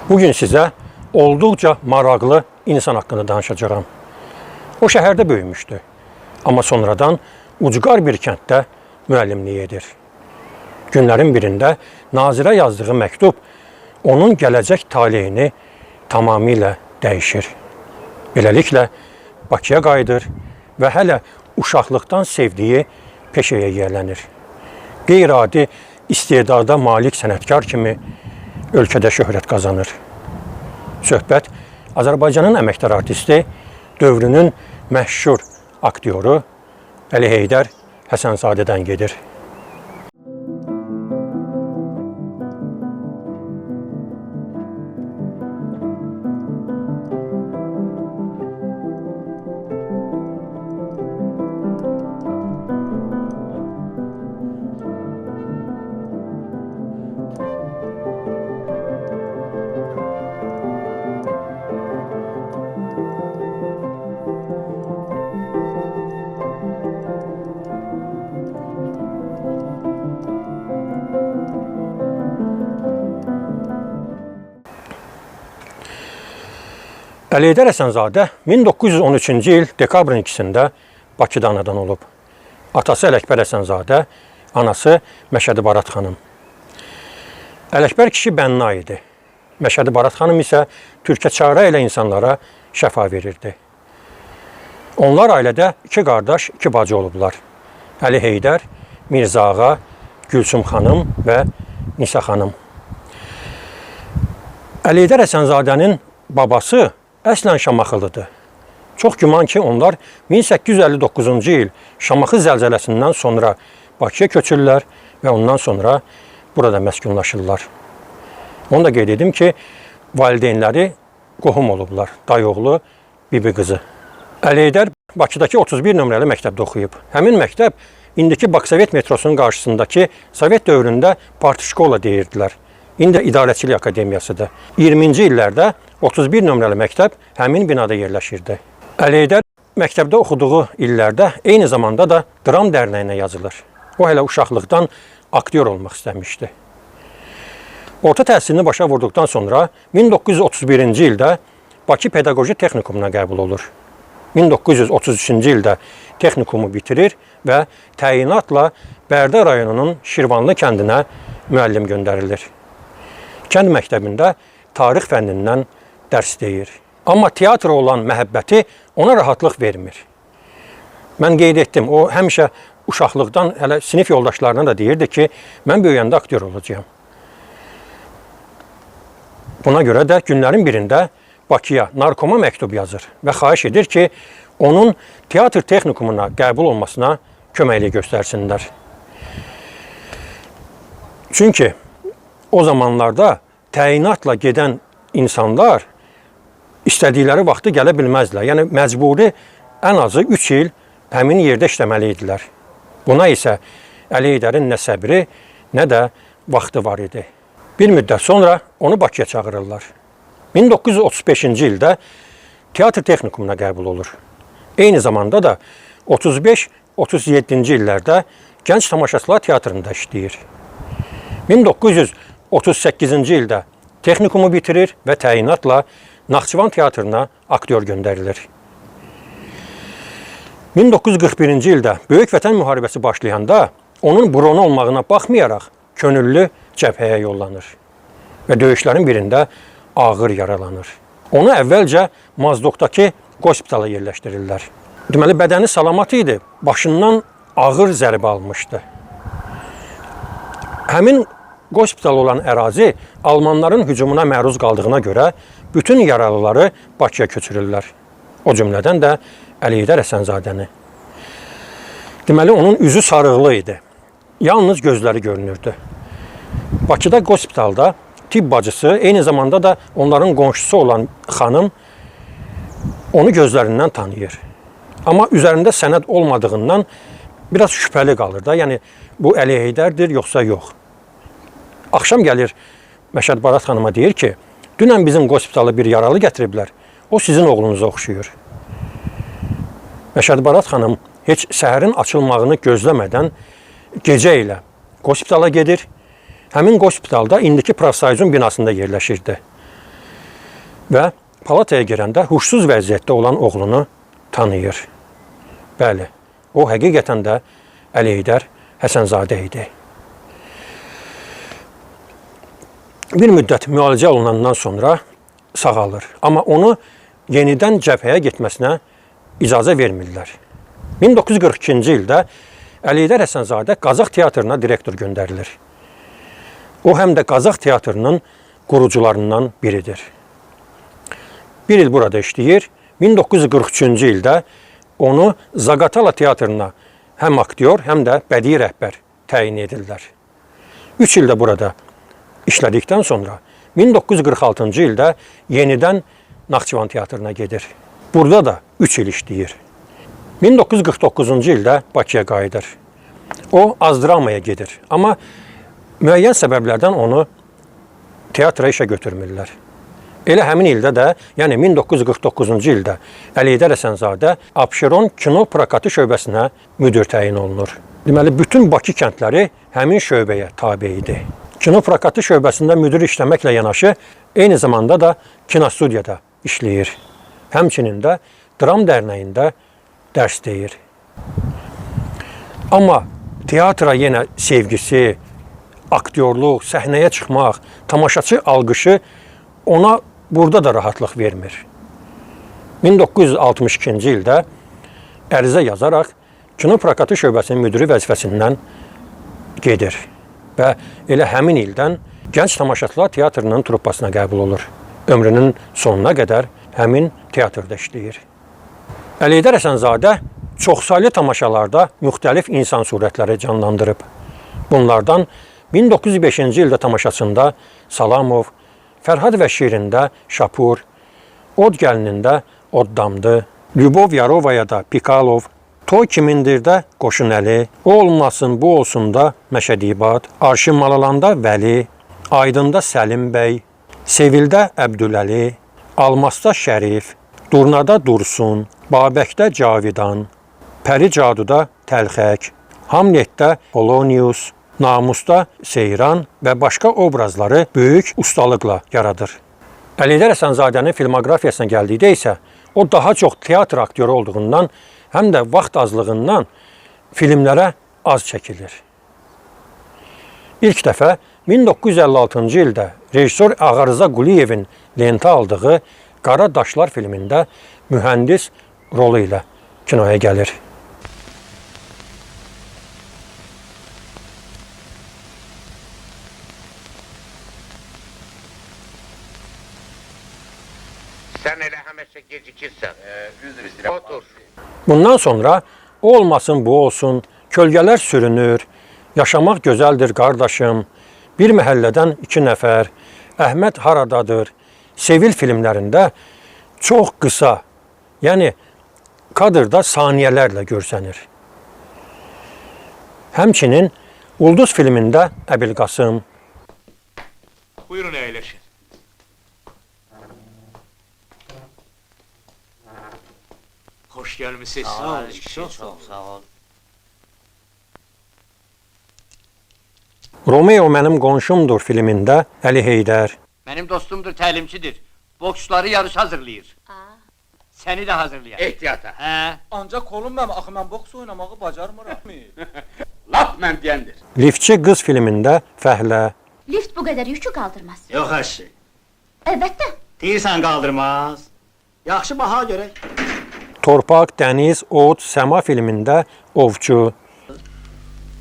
Bugün sizə olduqca maraqlı insan haqqında danışacağam. O şəhərdə böyümüşdü, amma sonradan ucqar bir kənddə müəllimlik edir. Günlərin birində nazirə yazdığı məktub onun gələcək taleyini tamamilə dəyişir. Beləliklə Bakıya qayıdır və hələ uşaqlıqdan sevdiyi peşəyə yiyələnir. Qeyri-adi istedada malik sənətkar kimi ölkədə şöhrət qazanır. Söhbət Azərbaycanın əməkdar artisti, dövrünün məşhur aktyoru Əli Heydər Həsənzadədən gedir. Əli Heydər Həsənzadə 1913-cü il dekabrın 2-də Bakıda anadan olub. Atası Ələkbər Həsənzadə, anası Məşədi Barat xanım. Ələkbər kişi bənna idi. Məşədi Barat xanım isə türkə çarə ilə insanlara şəfa verirdi. Onlar ailədə 2 qardaş, 2 bacı olublar. Əli Heydər, Mirzə Ağa, Gülsüm xanım və Nisa xanım. Əli Heydər Həsənzadənin babası əslən Şamaxılıdır. Çox güman ki, onlar 1859-cu il Şamaxı zəlzələsindən sonra Bakıya köçürlər və ondan sonra burada məskunlaşırlar. Onu da qeyd edim ki, valideynləri qohum olublar, dayıoğlu, bibi qızı. Əli Heydər Bakıdakı 31 nömrəli məktəbdə oxuyub. Həmin məktəb indiki Baksovet metrosunun qarşısındakı Sovet dövründə partişkola deyirdilər. İndi İdarəçilik Akademiyasıdır. 20-ci illərdə 31 nömrəli məktəb həmin binada yerləşirdi. Əli Heydər məktəbdə oxuduğu illərdə eyni zamanda da Dram Dərnəyinə yazılır. O hələ uşaqlıqdan aktyor olmaq istəmişdi. Orta təhsilini başa vurduqdan sonra 1931-ci ildə Bakı Pedaqoji Texnikumuna qəbul olur. 1933-cü ildə texnikumu bitirir və təyinatla Bərdə rayonunun Şirvanlı kəndinə müəllim göndərilir. Kənd məktəbində tarix fənnindən dərs deyir. Amma teatra olan məhəbbəti ona rahatlıq vermir. Mən qeyd etdim, o həmişə uşaqlıqdan hələ sinif yoldaşlarına da deyirdi ki, mən böyüyəndə aktyor olacağam. Buna görə də günlərin birində Bakıya narkoma məktub yazır və xahiş edir ki, onun teatr texnikumuna qəbul olmasına köməklik göstərsinlər. Çünki o zamanlarda təyinatla gedən insanlar istədikləri vaxtı gələ bilməzlər. Yəni, məcburi ən azı 3 il həmin yerdə işləməli idilər. Buna isə Əli Heydərin nə səbri, nə də vaxtı var idi. Bir müddət sonra onu Bakıya çağırırlar. 1935-ci ildə teatr texnikumuna qəbul olur. Eyni zamanda da 35-37-ci illərdə Gənc Tamaşaçılar Teatrında işləyir. 1938-ci ildə texnikumu bitirir və təyinatla Naxçıvan Teatrına aktyor göndərilir. 1941-ci ildə Böyük Vətən müharibəsi başlayanda onun bronu olmağına baxmayaraq könüllü cəbhəyə yollanır və döyüşlərin birində ağır yaralanır. Onu əvvəlcə Mazdokdakı qospitala yerləşdirirlər. Deməli, bədəni salamat idi, başından ağır zərbə almışdı. Həmin qospital olan ərazi Almanların hücumuna məruz qaldığına görə bütün yaralıları Bakıya köçürürlər. O cümlədən də Əli Heydər Həsənzadəni. Deməli, onun üzü sarıqlı idi. Yalnız gözləri görünürdü. Bakıda qospitalda tibb bacısı, eyni zamanda da onların qonşusu olan xanım onu gözlərindən tanıyır. Amma üzərində sənəd olmadığından biraz şübhəli qalır da. Yəni, bu Əli Heydərdir, yoxsa yox. Axşam gəlir Məşəd Barat xanıma deyir ki, dünən bizim qospitala bir yaralı gətiriblər, o sizin oğlunuza oxşuyur. Məşəd Barat xanım heç səhərin açılmağını gözləmədən gecə ilə qospitala gedir. Həmin qospitalda indiki Profsoyuzun binasında yerləşirdi. və palataya girəndə huşsuz vəziyyətdə olan oğlunu tanıyır. Bəli, o həqiqətən də Əli Heydər Həsənzadə idi. Bir müddət müalicə olunandan sonra sağalır. Amma onu yenidən cəbhəyə getməsinə icazə vermirlər. 1942-ci ildə Əli Heydər Həsənzadə Qazax teatrına direktor göndərilir. O, həm də Qazax teatrının qurucularından biridir. Bir il burada işləyir. 1943-cü ildə onu Zaqatala teatrına həm aktyor, həm də bədii rəhbər təyin edirlər. 3 ildə burada işlədikdən sonra 1946-cı ildə yenidən Naxçıvan teatrına gedir. Burada da 3 il işləyir. 1949-cu ildə Bakıya qayıdır. O, Azdramaya gedir. Amma müəyyən səbəblərdən onu teatra işə götürmürlər. Elə həmin ildə də, yəni 1949-cu ildə Əli Heydər Həsənzadə Abşeron kino prokatı şöbəsinə müdir təyin olunur. Deməli, bütün Bakı kəndləri həmin şöbəyə tabe idi. Kino prokatı şöbəsində müdir işləməklə yanaşı, eyni zamanda da kinostudiyada işləyir. Həmçinin də Dram Dərnəyində dərs deyir. Amma teatra yenə sevgisi, aktyorluq, səhnəyə çıxmaq, tamaşaçı alqışı ona burada da rahatlıq vermir. 1962-ci ildə ərizə yazaraq kino prokatı şöbəsinin müdiri vəzifəsindən gedir və elə həmin ildən Gənc Tamaşaçılar Teatrının truppasına qəbul olur. Ömrünün sonuna qədər həmin teatrda işləyir. Əli Heydər Həsənzadə çoxsaylı tamaşalarda müxtəlif insan surətləri canlandırıb. Bunlardan 1905-ci ildə tamaşasında Salamov, Fərhad və Şirində Şapur, Od gəlinində Oddamdı, Lyubov Yarovaya da Pikalov, Toy kimindirdə Qoşunəli, O olmasın bu olsun da Məşədibad, Arşın Malalanda Vəli, Aydında Səlim bəy, Sevildə Əbdüləli, Almasda Şərif, Durnada Dursun, Babəkdə Cavidan, Pəri Caduda Təlxək, Hamletdə Polonius, Namusda Seyran və başqa obrazları böyük ustalıqla yaradır. Əli Heydər Həsənzadənin filmoqrafiyasına gəldikdə isə o daha çox teatr aktyoru olduğundan, həm də vaxt azlığından filmlərə az çəkilir. İlk dəfə 1956-cı ildə rejissor Ağarıza Quliyevin lentə aldığı Qara Daşlar filmində mühəndis rolu ilə kinoya gəlir. Sən elə həməşə gecikirsən. Üzr istəyirəm. Otur. Bundan sonra O olmasın bu olsun, Kölgələr sürünür, Yaşamaq gözəldir qardaşım, Bir məhəllədən 2 nəfər, Əhməd haradadır, Sevil filmlərində çox qısa, yəni kadrda saniyələrlə görsənir. Həmçinin Ulduz filmində Əbilqasım, Buyurun əyləşin. Hoş gelmişsiniz. Çok sağ ol. Romeo mənim qonşumdur filmində Əli Heydər, Benim dostumdur, təlimçidir. Boksçuları yarış hazırlayır. Seni de hazırlayar. Ehtiyata. He. Ancaq kolum mənim, axı mən boks oynamağı bacarmıram. Laf mən deyəndir. Liftçi qız filmində Fəhlə, Lift bu kadar yükü kaldırmaz. Yox əşi. Elbette. Deyirsən qaldırmaz. Yaxşı baha görək. Torpaq, Dəniz, Od, Səma filmində Ovçu,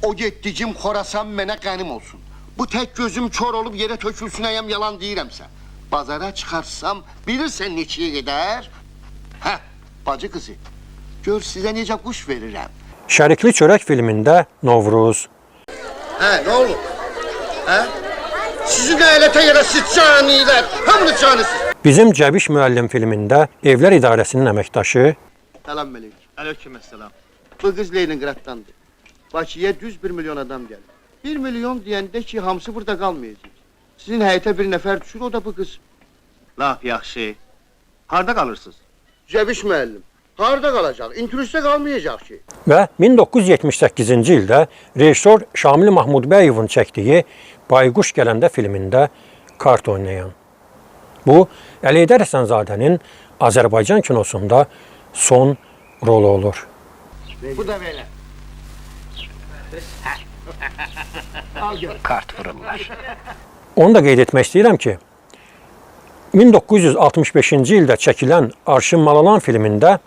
O getdicim Xorasan mənə qənim olsun. Bu tək gözüm kör olub yerə tökülsün əyəm yalan deyirəmsə. Bazara çıxarsam bilirsən neçəyə gedər? Hə, bacı qızı, gör sizə necə quş verirəm. Şərikli Çörək filmində Novruz, Hə, nə olur? Hə? Sizin əylətə yerəsiz canilər, hamını canısız. Bizim Cəbiş müəllim filmində Evlər İdarəsinin əməkdaşı, Salam melek. Aleykümselam. Bu qız Leninqraddandır. Bakıya düz 1 milyon adam gəlir. 1 milyon deyəndə ki, hamısı burada qalmayacaq. Sizin həyətə bir nəfər düşür, o da bu qız. Laf yaxşı. Harda qalırsınız? Cəbiş müəllim, harda qalacaq? İnturistdə qalmayacaq ki. və 1978-ci ildə rejissor Şamil Mahmudbəyovun çəkdiyi Bayquş gələndə filmində kart oynayan. Bu, Əli Heydər Həsənzadənin Azərbaycan kinosunda son rolu olur. Bu da belə. Kart vururlar. Onu da qeyd etmək istəyirəm ki, 1965-ci ildə çəkilən Arşın Malalan filmində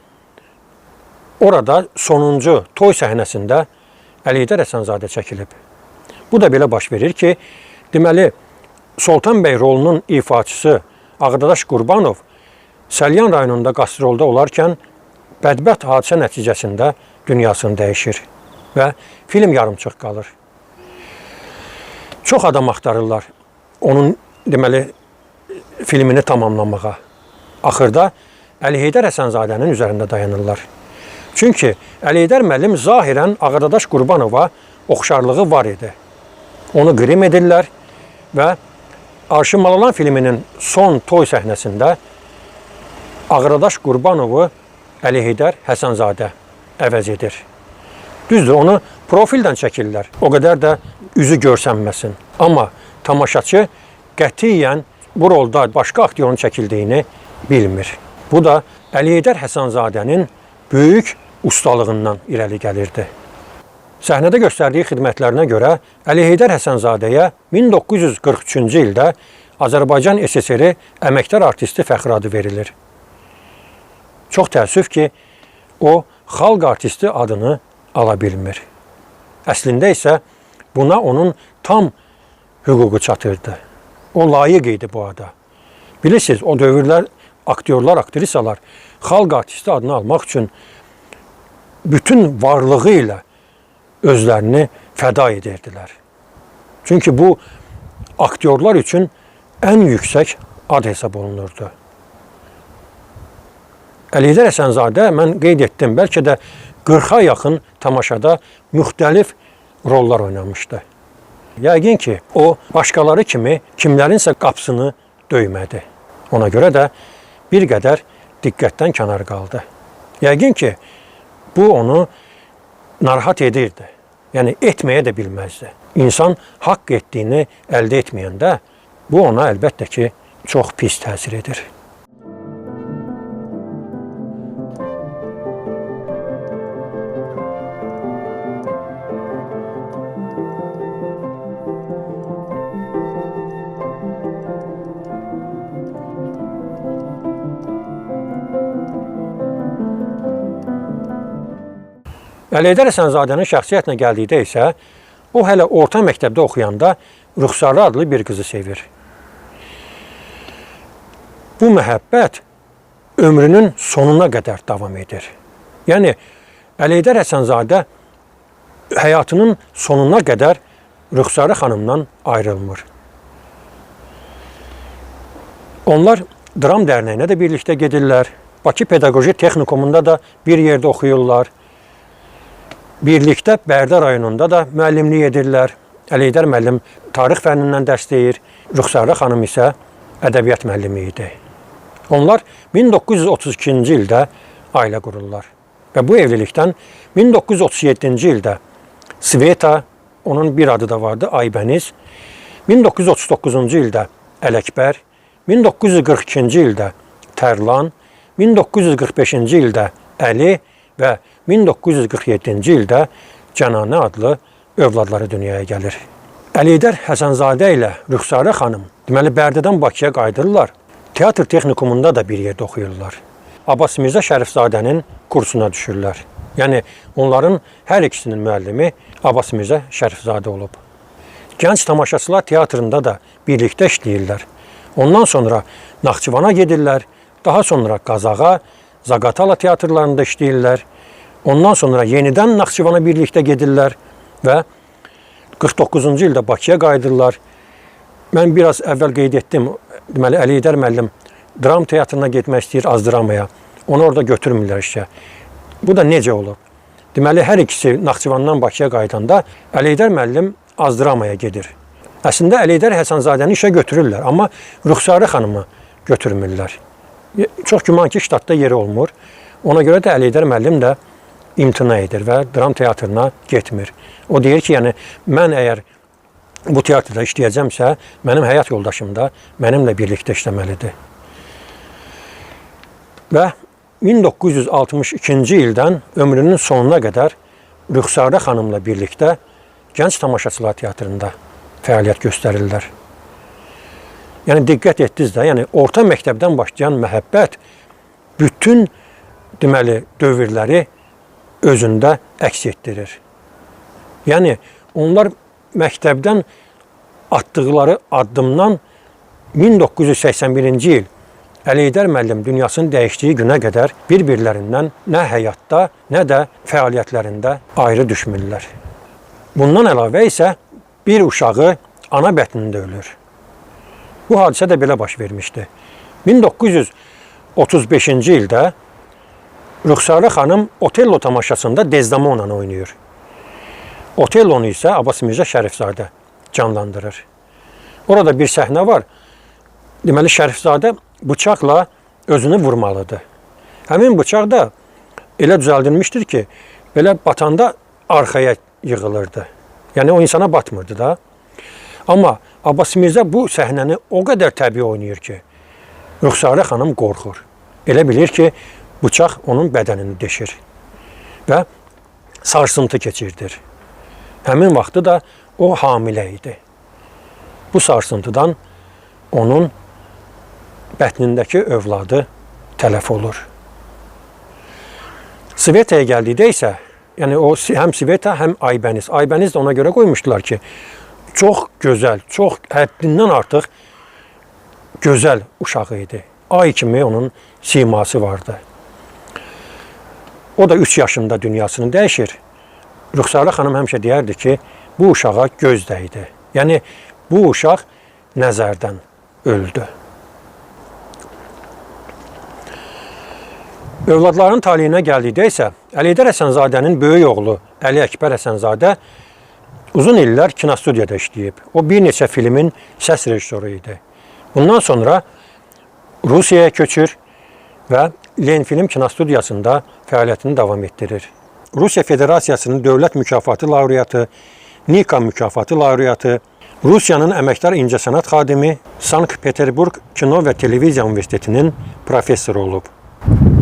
orada sonuncu toy səhnəsində Əli Heydər Həsənzadə çəkilib. Bu da belə baş verir ki, deməli, Soltan bəy rolunun ifaçısı Ağdadaş Qurbanov Səlyan rayonunda qastrolda olarkən bədbəxt hadisə nəticəsində dünyasını dəyişir və film yarımçıq qalır. Çox adam axtarırlar onun deməli filmini tamamlamağa. Axırda Əli Heydər Həsənzadənin üzərində dayanırlar. Çünki Əli Heydər müəllim zahirən Ağdadaş Qurbanova oxşarlığı var idi. Onu qrim edirlər və Arşın Malalan filminin son toy səhnəsində Ağdadaş Qurbanovu Əli Heydər Həsənzadə əvəz edir. Düzdür, onu profildən çəkirlər. O qədər də üzü görsənməsin. Amma tamaşaçı qətiyyən bu rolda başqa aktyorun çəkildiyini bilmir. Bu da Əli Heydər Həsənzadənin böyük ustalığından irəli gəlirdi. Səhnədə göstərdiyi xidmətlərinə görə Əli Heydər Həsənzadəyə 1943-cü ildə Azərbaycan SSR əməkdar artisti fəxri adı verilir. Çox təəssüf ki, o xalq artisti adını ala bilmir. Əslində isə buna onun tam hüququ çatırdı. O layiq idi bu ada. Bilirsiniz, o dövrlər aktyorlar, aktrisalar xalq artisti adını almaq üçün bütün varlığı ilə özlərini fəda edirdilər. Çünki bu aktyorlar üçün ən yüksək ad hesab olunurdu. Əli Heydər Həsənzadə, mən qeyd etdim, bəlkə də 40-a yaxın tamaşada müxtəlif rollar oynamışdı. Yəqin ki, o başqaları kimi kimlərinsə qapısını döymədi. Ona görə də bir qədər diqqətdən kənar qaldı. Yəqin ki, bu onu narahat edirdi. Yəni, etməyə də bilməzdi. İnsan haqq etdiyini əldə etməyəndə bu ona əlbəttə ki, çox pis təsir edir. Əli Heydər Həsənzadənin şəxsiyyətinə gəldikdə isə, o hələ orta məktəbdə oxuyanda Rüxsarlı adlı bir qızı sevir. Bu məhəbbət ömrünün sonuna qədər davam edir. Yəni, Əli Heydər Həsənzadə həyatının sonuna qədər Rüxsarlı xanımdan ayrılmır. Onlar Dram Dərnəyinə də birlikdə gedirlər. Bakı Pedaqoji Texnikumunda da bir yerdə oxuyurlar. Birlikdə Bərdə rayonunda da müəllimlik edirlər. Əli Heydər müəllim tarix fənnindən dərs deyir. Rüxsarlı xanım isə ədəbiyyat müəllimi idi. Onlar 1932-ci ildə ailə qururlar. Və bu evlilikdən 1937-ci ildə Sveta, onun bir adı da vardı, Aybəniz, 1939-cu ildə Ələkbər, 1942-ci ildə Tərlan, 1945-ci ildə Əli və 1947-ci ildə Cənanə adlı övladları dünyaya gəlir. Əli Heydər Həsənzadə ilə Rüxsarə xanım deməli Bərdədən Bakıya qayıdırlar. Teatr texnikumunda da bir yerdə oxuyurlar. Abbas Mirzə Şərifzadənin kursuna düşürlər. Yəni onların hər ikisinin müəllimi Abbas Mirzə Şərifzadə olub. Gənc tamaşaçılar teatrında da birlikdə işləyirlər. Ondan sonra Naxçıvana gedirlər, daha sonra Qazaxa, Zaqatala teatrlarında işləyirlər. Ondan sonra yenidən Naxçıvana birlikdə gedirlər və 49-cu ildə Bakıya qayıdırlar. Mən biraz əvvəl qeyd etdim, deməli Əli Heydər müəllim dram teatrına getmək istəyir, Azdramaya. Onu orada götürmürlər işə. Bu da necə olub? Deməli hər ikisi Naxçıvandan Bakıya qayıdanda Əli Heydər müəllim Azdramaya gedir. Əslində Əli Heydər Həsənzadəni işə götürürlər, amma Rüxsarə xanımı götürmürlər. Çox güman ki, ştatda yeri olmur. Ona görə də Əli Heydər müəllim də imtina edir və dram teatrına getmir. O deyir ki, yəni mən əgər bu teatrda işləyəcəmsə, mənim həyat yoldaşım da mənimlə birlikdə işləməlidir. Və 1962-ci ildən ömrünün sonuna qədər Rüxsarə xanımla birlikdə Gənc Tamaşaçılar Teatrında fəaliyyət göstərirlər. Yəni, diqqət etdiniz də, yəni, orta məktəbdən başlayan məhəbbət bütün, deməli, dövrləri özündə əks etdirir. Yəni, onlar məktəbdən atdıqları addımdan 1981-ci il Əli Heydər müəllim dünyasının dəyişdiyi günə qədər bir-birlərindən nə həyatda, nə də fəaliyyətlərində ayrı düşmürlər. Bundan əlavə isə bir uşağı ana bətnində ölür. Bu hadisə də belə baş vermişdi. 1935-ci ildə Rüxsarə xanım Otello tamaşasında Dezdemonanı oynayır. Otellonu isə Abbas Mirzə Şərifzadə canlandırır. Orada bir səhnə var. Deməli, Şərifzadə bıçaqla özünü vurmalıdır. Həmin bıçaq da elə düzəldilmişdir ki, belə batanda arxaya yığılırdı. Yəni, o insana batmırdı da. Amma Abbas Mirzə bu səhnəni o qədər təbii oynayır ki, Rüxsarə xanım qorxur. Elə bilir ki, bıçaq onun bədənini deşir və sarsıntı keçirdir. Həmin vaxtı da o hamilə idi. Bu sarsıntıdan onun bətnindəki övladı tələf olur. Svetaya gəldikdə isə, yəni o həm Sveta, həm Aybəniz. Aybəniz də ona görə qoymuşdular ki, çox gözəl, çox həddindən artıq gözəl uşağı idi. Ay kimi onun siması vardı. O da 3 yaşında dünyasını dəyişir. Rüxsarə xanım həmişə deyərdi ki, bu uşağa göz dəydi. Yəni, bu uşaq nəzərdən öldü. Övladların taleyinə gəldikdə isə Əli Heydər Həsənzadənin böyük oğlu Əli Əkbər Həsənzadə uzun illər kinostudiyada işləyib. O bir neçə filmin səs rejissoru idi. Bundan sonra Rusiyaya köçür və Lenfilm kinostudiyasında fəaliyyətini davam etdirir. Rusiya Federasiyasının dövlət mükafatı laureatı, Nika mükafatı laureatı, Rusiyanın əməkdar incəsənət xadimi, Sankt-Peterburq Kino və Televiziya Universitetinin professoru olub.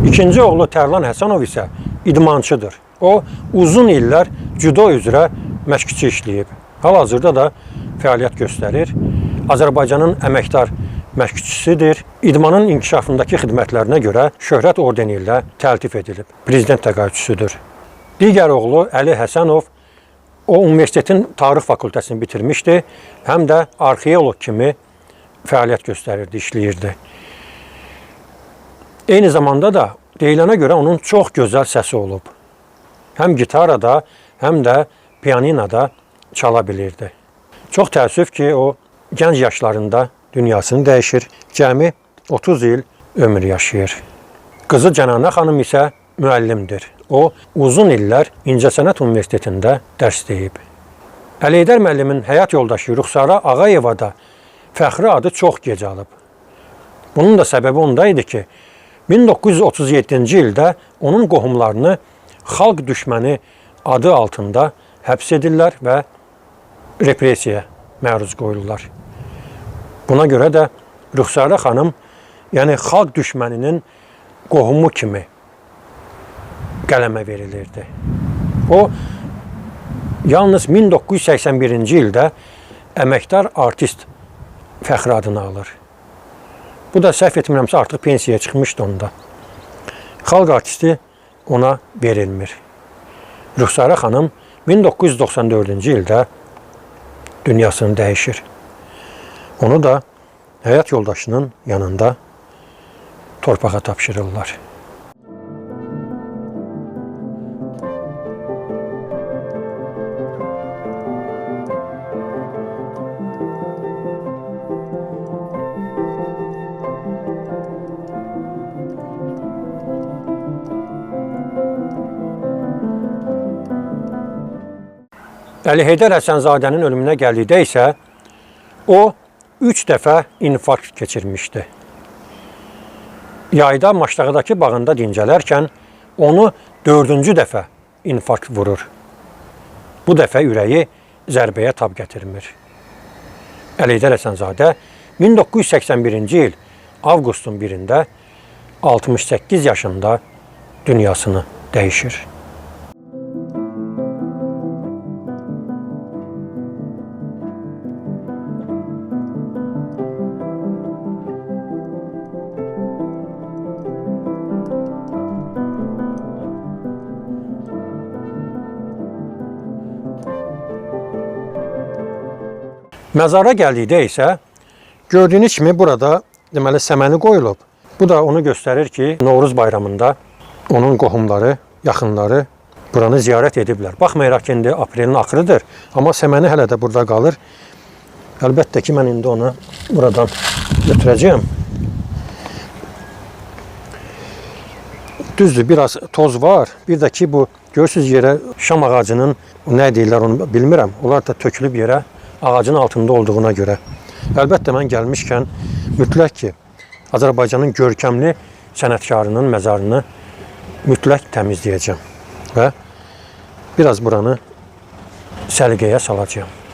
İkinci oğlu Tərlan Həsənov isə idmançıdır. O, uzun illər cüdo üzrə məşqçi işləyib. Hal-hazırda da fəaliyyət göstərir. Azərbaycanın əməkdar məşqçisidir. İdmanın inkişafındakı xidmətlərinə görə Şöhrət ordeni ilə təltif edilib. Prezident təqaüdçüsüdür. Digər oğlu Əli Həsənov, o universitetin tarix fakültəsini bitirmişdi. Həm də arxeolog kimi fəaliyyət göstərirdi, işləyirdi. Eyni zamanda da deyilənə görə onun çox gözəl səsi olub. Həm gitarada, həm də pianinada çala bilirdi. Çox təəssüf ki, o gənc yaşlarında dünyasını dəyişir. Cəmi 30 il ömür yaşayır. Qızı Cənanə xanım isə müəllimdir. O, uzun illər İncəsənət Universitetində dərs deyib. Əli Heydər müəllimin həyat yoldaşı Rüxsarə Ağayeva da fəxri adı çox gec alıb. Bunun da səbəbi onda idi ki, 1937-ci ildə onun qohumlarını xalq düşməni adı altında həbs edirlər və repressiyaya məruz qoyulurlar. Buna görə də Rüxsarə xanım, yəni xalq düşməninin qohumu kimi qələmə verilirdi. O, yalnız 1981-ci ildə əməkdar artist fəxri adını alır. Bu da səhv etmirəmsə artıq pensiyaya çıxmışdı onda. Xalq artisti ona verilmir. Rüxsarə xanım 1994-cü ildə dünyasını dəyişir. Onu da həyat yoldaşının yanında torpağa tapşırırlar. Əli Heydər Həsənzadənin ölümünə gəldikdə isə o 3 dəfə infarkt keçirmişdi. Yayda Maştağıdakı bağında dincələrkən onu 4-cü dəfə infarkt vurur. Bu dəfə ürəyi zərbəyə tab gətirmir. Əlidə Rəsənzadə 1981-ci il avqustun 1-də 68 yaşında dünyasını dəyişir. Məzara gəldikdə isə gördüyünüz kimi burada deməli səməni qoyulub. Bu da onu göstərir ki, Novruz bayramında onun qohumları, yaxınları buranı ziyarət ediblər. Baxmayaraq ki, indi aprelin axırıdır, amma səməni hələ də burada qalır. Əlbəttə ki, mən indi onu buradan götürəcəyəm. Düzdür, biraz toz var. Bir də ki, bu görürsünüz yerə şam ağacının nə deyirlər onu bilmirəm. Onlar da tökülüb yerə ağacın altında olduğuna görə. Əlbəttə mən gəlmişkən mütləq ki, Azərbaycanın görkəmli sənətkarının məzarını mütləq təmizləyəcəm və biraz buranı səliqəyə salacağım.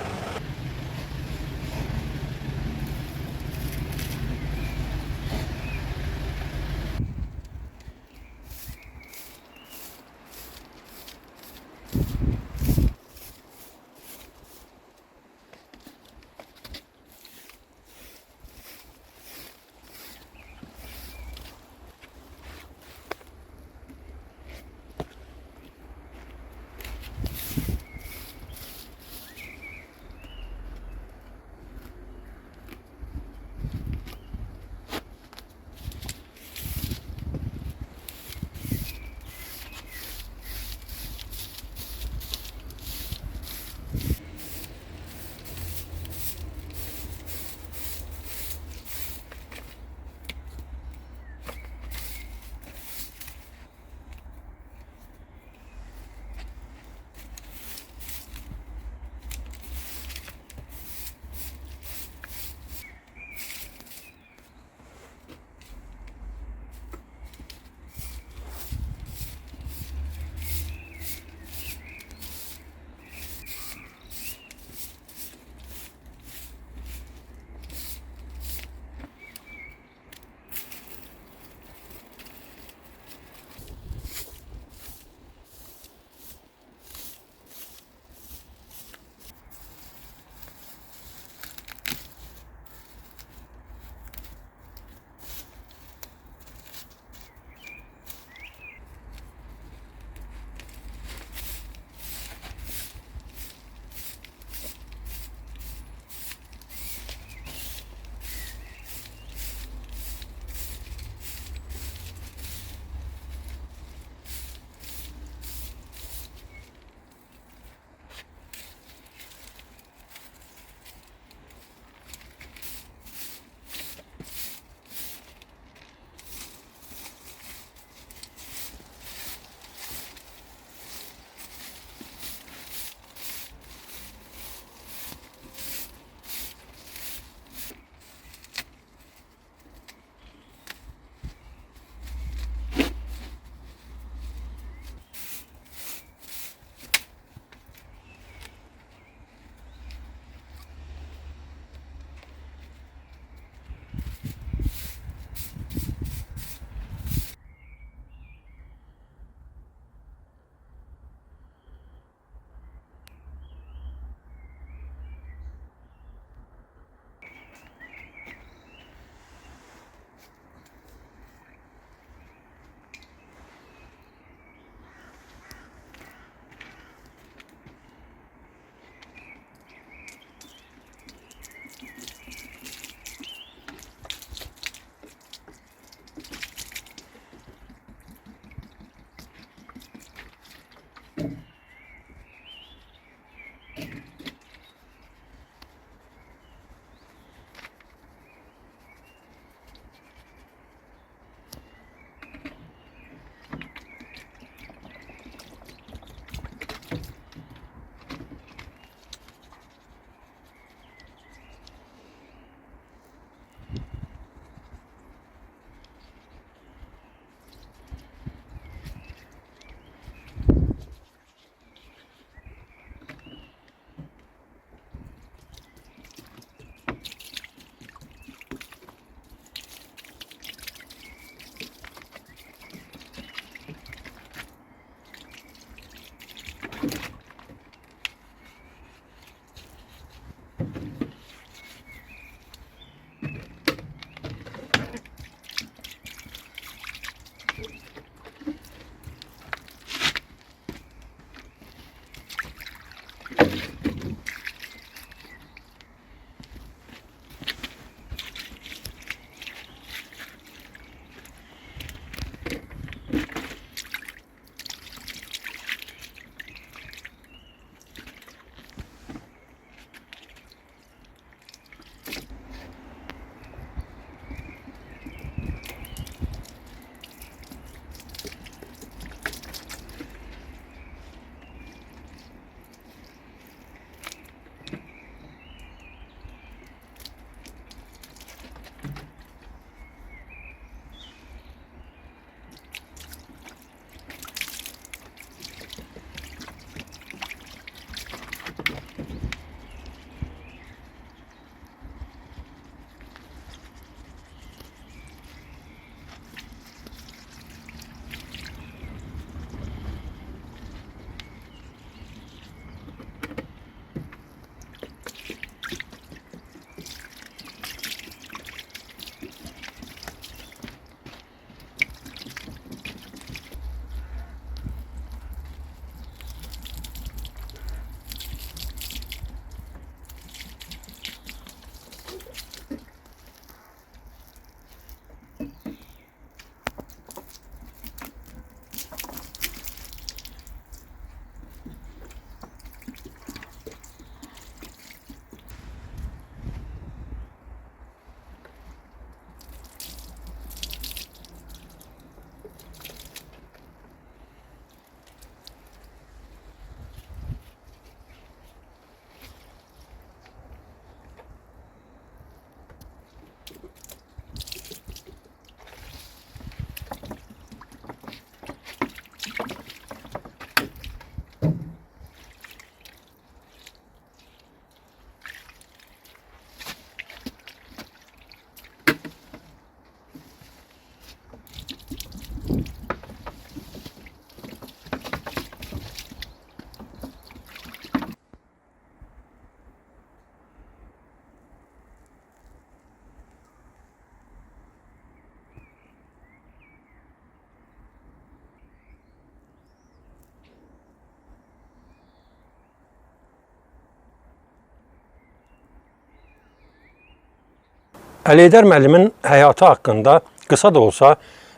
Əli Heydər müəllimin həyatı haqqında qısa da olsa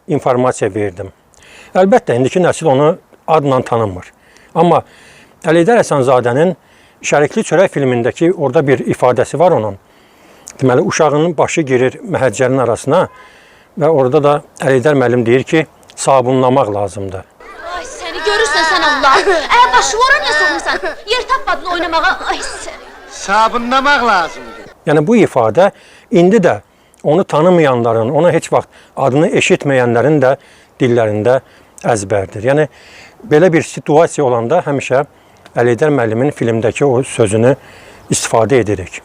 informasiya verdim. Əlbəttə, indiki nəsil onu adla tanımır. Amma Əli Heydər Həsənzadənin Şərikli Çörək filmindəki orada bir ifadəsi var onun. Deməli, uşağının başı girir məhəccərin arasına və orada da Əli Heydər müəllim deyir ki, sabunlamaq lazımdır. Ay səni görürsən sən Allah. Başı ora niyə soxmusan? Yer tapmadın oynamağa. Ay səni. Sabunlamaq lazımdır. Yəni bu ifadə indi də onu tanımayanların, ona heç vaxt adını eşitməyənlərin də dillərində əzbərdir. Yəni belə bir situasiya olanda həmişə Əli Heydər müəllimin filmdəki o sözünü istifadə edirik.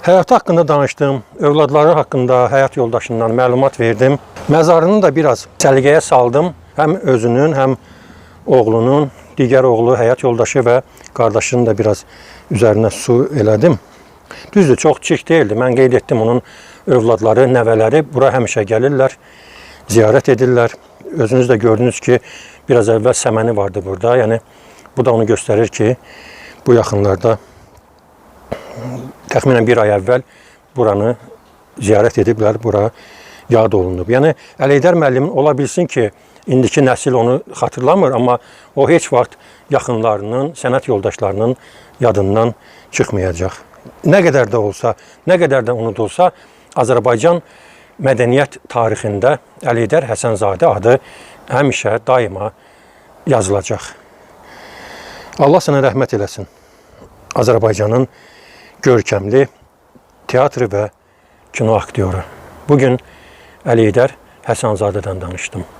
Həyatı haqqında danışdım, övladları haqqında, həyat yoldaşından məlumat verdim. Məzarını da biraz səliqəyə saldım. Həm özünün, həm oğlunun, digər oğlu, həyat yoldaşı və qardaşının da biraz üzərinə su elədim. Düzdür, çox çirk deyildi. Mən qeyd etdim, onun övladları, nəvələri bura həmişə gəlirlər, ziyarət edirlər. Özünüz də gördünüz ki, biraz əvvəl səməni vardı burada. Yəni, bu da onu göstərir ki, bu yaxınlarda təxminən bir ay əvvəl buranı ziyarət ediblər, bura yad olunub. Yəni, Əli Heydər müəllim ola bilsin ki, indiki nəsil onu xatırlamır, amma o heç vaxt yaxınlarının, sənət yoldaşlarının yadından çıxmayacaq. Nə qədər də olsa, nə qədər də unudulsa, Azərbaycan mədəniyyət tarixində Əli Heydər Həsənzadə adı həmişə, daima yazılacaq. Allah sənə rəhmət eləsin. Azərbaycanın görkəmli teatr və kino aktyoru. Bugün Əli Heydər Həsənzadədən danışdım.